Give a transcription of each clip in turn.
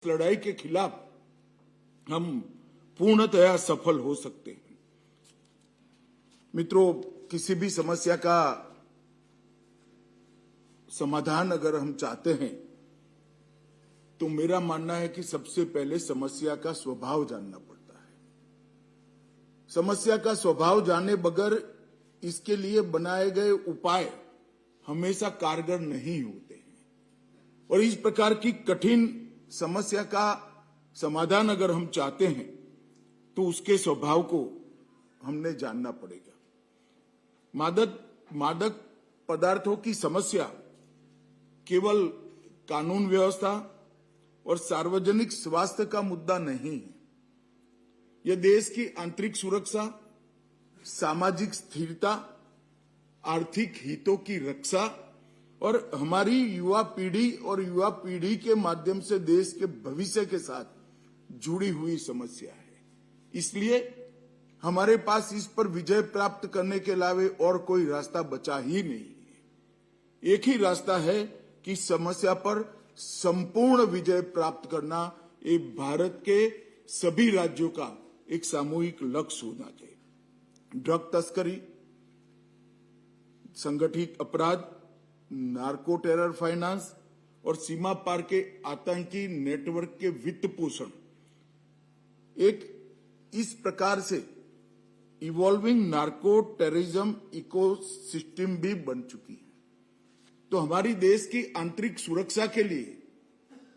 लड़ाई के खिलाफ हम पूर्णतया सफल हो सकते हैं। मित्रों, किसी भी समस्या का समाधान अगर हम चाहते हैं तो मेरा मानना है कि सबसे पहले समस्या का स्वभाव जानना पड़ता है। समस्या का स्वभाव जाने बगैर इसके लिए बनाए गए उपाय हमेशा कारगर नहीं होते हैं और इस प्रकार की कठिन समस्या का समाधान अगर हम चाहते हैं तो उसके स्वभाव को हमने जानना पड़ेगा। मादक पदार्थों की समस्या केवल कानून व्यवस्था और सार्वजनिक स्वास्थ्य का मुद्दा नहीं है। यह देश की आंतरिक सुरक्षा, सामाजिक स्थिरता, आर्थिक हितों की रक्षा और हमारी युवा पीढ़ी के माध्यम से देश के भविष्य के साथ जुड़ी हुई समस्या है। इसलिए हमारे पास इस पर विजय प्राप्त करने के अलावा और कोई रास्ता बचा ही नहीं है। एक ही रास्ता है कि समस्या पर संपूर्ण विजय प्राप्त करना। ये भारत के सभी राज्यों का एक सामूहिक लक्ष्य होना चाहिए। ड्रग तस्करी, संगठित अपराध, नार्को टेरर फाइनेंस और सीमा पार के आतंकी नेटवर्क के वित्त पोषण एक इस प्रकार से इवॉल्विंग नार्को टेररिज्म इकोसिस्टम भी बन चुकी है। तो हमारी देश की आंतरिक सुरक्षा के लिए,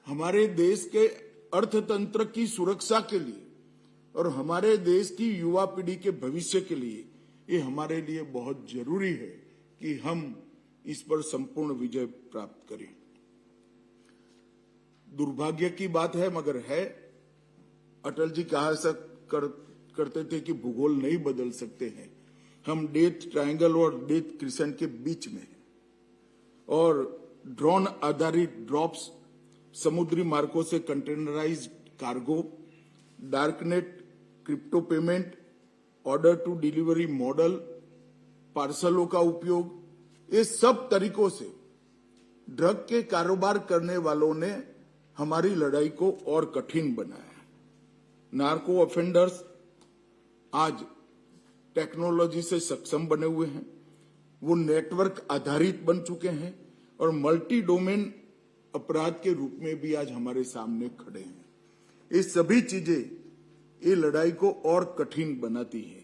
हमारे देश के अर्थतंत्र की सुरक्षा के लिए और हमारे देश की युवा पीढ़ी के भविष्य के लिए ये हमारे लिए बहुत जरूरी है कि हम इस पर संपूर्ण विजय प्राप्त करें। दुर्भाग्य की बात है मगर है, अटल जी कहा करते थे कि भूगोल नहीं बदल सकते हैं। हम डेथ ट्रायंगल और डेथ क्रिसेंट के बीच में हैं और ड्रोन आधारित ड्रॉप्स, समुद्री मार्गों से containerised cargo, darknet, crypto payment, order to delivery model, पार्सलों का उपयोग, ये सब तरीकों से ड्रग के कारोबार करने वालों ने हमारी लड़ाई को और कठिन बनाया है। नार्को ऑफेंडर्स आज टेक्नोलॉजी से सक्षम बने हुए हैं, वो नेटवर्क आधारित बन चुके हैं और मल्टी डोमेन अपराध के रूप में भी आज हमारे सामने खड़े हैं। ये सभी चीजें ये लड़ाई को और कठिन बनाती है।